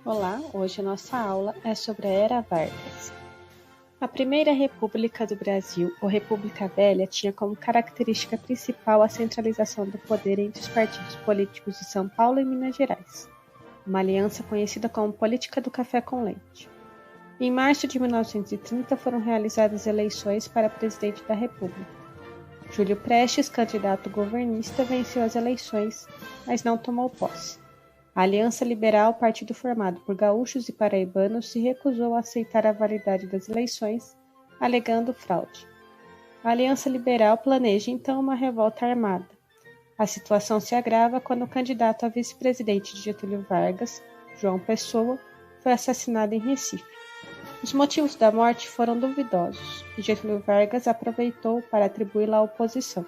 Olá, hoje a nossa aula é sobre a Era Vargas. A primeira república do Brasil, ou República Velha, tinha como característica principal a centralização do poder entre os partidos políticos de São Paulo e Minas Gerais, uma aliança conhecida como Política do Café com Leite. Em março de 1930 foram realizadas eleições para presidente da República. Júlio Prestes, candidato governista, venceu as eleições, mas não tomou posse. A Aliança Liberal, partido formado por gaúchos e paraibanos, se recusou a aceitar a validade das eleições, alegando fraude. A Aliança Liberal planeja então uma revolta armada. A situação se agrava quando o candidato a vice-presidente de Getúlio Vargas, João Pessoa, foi assassinado em Recife. Os motivos da morte foram duvidosos e Getúlio Vargas aproveitou para atribuí-la à oposição.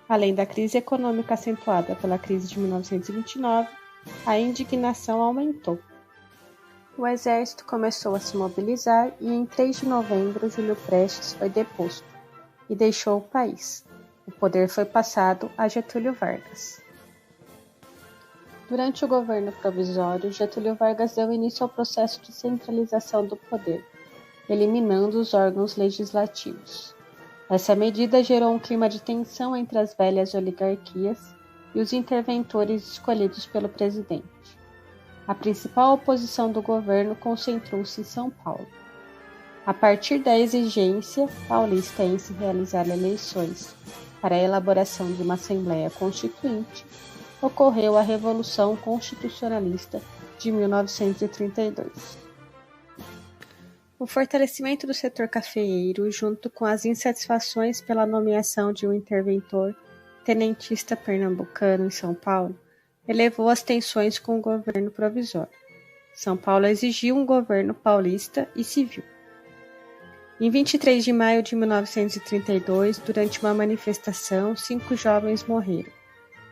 Além da crise econômica acentuada pela crise de 1929, a indignação aumentou. O exército começou a se mobilizar e em 3 de novembro Júlio Prestes foi deposto e deixou o país. O poder foi passado a Getúlio Vargas. Durante o governo provisório, Getúlio Vargas deu início ao processo de centralização do poder, eliminando os órgãos legislativos. Essa medida gerou um clima de tensão entre as velhas oligarquias e os interventores escolhidos pelo presidente. A principal oposição do governo concentrou-se em São Paulo. A partir da exigência paulista em se realizar eleições para a elaboração de uma Assembleia Constituinte, ocorreu a Revolução Constitucionalista de 1932. O fortalecimento do setor cafeeiro, junto com as insatisfações pela nomeação de um interventor tenentista pernambucano em São Paulo, elevou as tensões com o governo provisório. São Paulo exigiu um governo paulista e civil. Em 23 de maio de 1932, durante uma manifestação, 5 jovens morreram.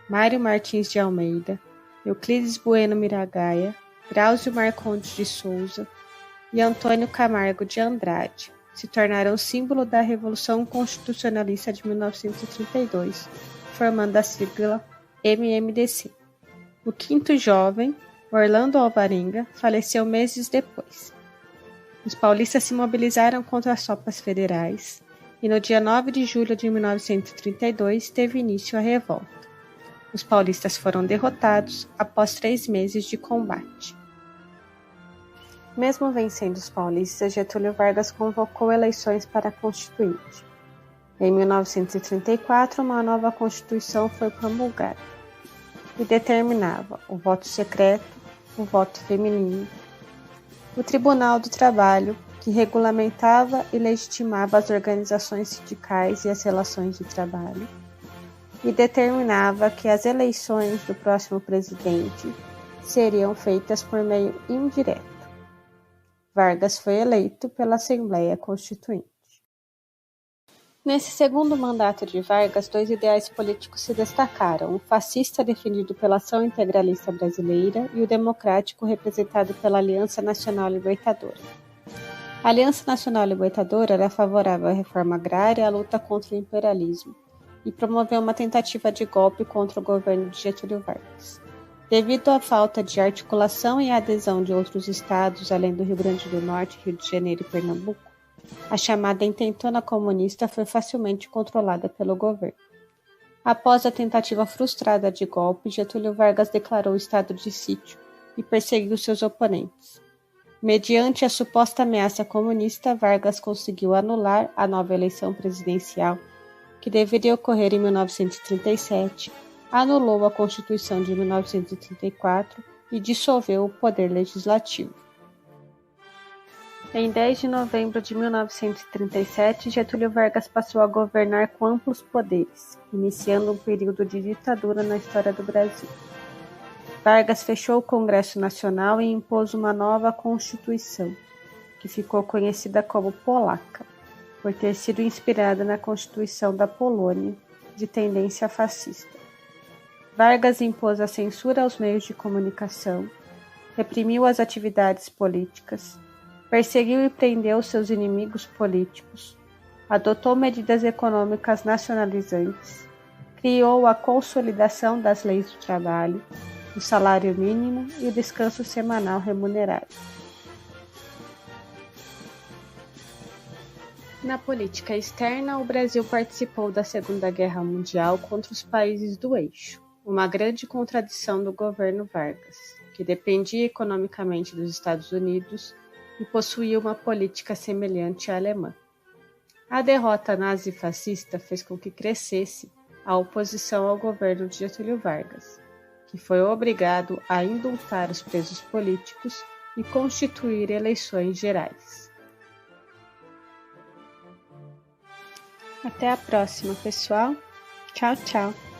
Mário Martins de Almeida, Euclides Bueno Miragaia, Drauzio Marcondes de Souza e Antônio Camargo de Andrade se tornaram símbolo da Revolução Constitucionalista de 1932, formando a sigla MMDC. O quinto jovem, Orlando Alvarenga, faleceu meses depois. Os paulistas se mobilizaram contra as tropas federais e no dia 9 de julho de 1932 teve início a revolta. Os paulistas foram derrotados após 3 meses de combate. Mesmo vencendo os paulistas, Getúlio Vargas convocou eleições para a Constituinte. Em 1934, uma nova Constituição foi promulgada e determinava o voto secreto, o voto feminino, o Tribunal do Trabalho, que regulamentava e legitimava as organizações sindicais e as relações de trabalho, e determinava que as eleições do próximo presidente seriam feitas por meio indireto. Vargas foi eleito pela Assembleia Constituinte. Nesse segundo mandato de Vargas, 2 ideais políticos se destacaram: o fascista, defendido pela Ação Integralista Brasileira, e o democrático, representado pela Aliança Nacional Libertadora. A Aliança Nacional Libertadora era favorável à reforma agrária e à luta contra o imperialismo, e promoveu uma tentativa de golpe contra o governo de Getúlio Vargas. Devido à falta de articulação e adesão de outros estados, além do Rio Grande do Norte, Rio de Janeiro e Pernambuco, a chamada intentona comunista foi facilmente controlada pelo governo. Após a tentativa frustrada de golpe, Getúlio Vargas declarou estado de sítio e perseguiu seus oponentes. Mediante a suposta ameaça comunista, Vargas conseguiu anular a nova eleição presidencial, que deveria ocorrer em 1937, anulou a Constituição de 1934 e dissolveu o poder legislativo. Em 10 de novembro de 1937, Getúlio Vargas passou a governar com amplos poderes, iniciando um período de ditadura na história do Brasil. Vargas fechou o Congresso Nacional e impôs uma nova Constituição, que ficou conhecida como Polaca, por ter sido inspirada na Constituição da Polônia, de tendência fascista. Vargas impôs a censura aos meios de comunicação, reprimiu as atividades políticas, perseguiu e prendeu seus inimigos políticos, adotou medidas econômicas nacionalizantes, criou a consolidação das leis do trabalho, o salário mínimo e o descanso semanal remunerado. Na política externa, o Brasil participou da Segunda Guerra Mundial contra os países do eixo, uma grande contradição do governo Vargas, que dependia economicamente dos Estados Unidos e possuía uma política semelhante à alemã. A derrota nazifascista fez com que crescesse a oposição ao governo de Getúlio Vargas, que foi obrigado a indultar os presos políticos e constituir eleições gerais. Até a próxima, pessoal. Tchau, tchau.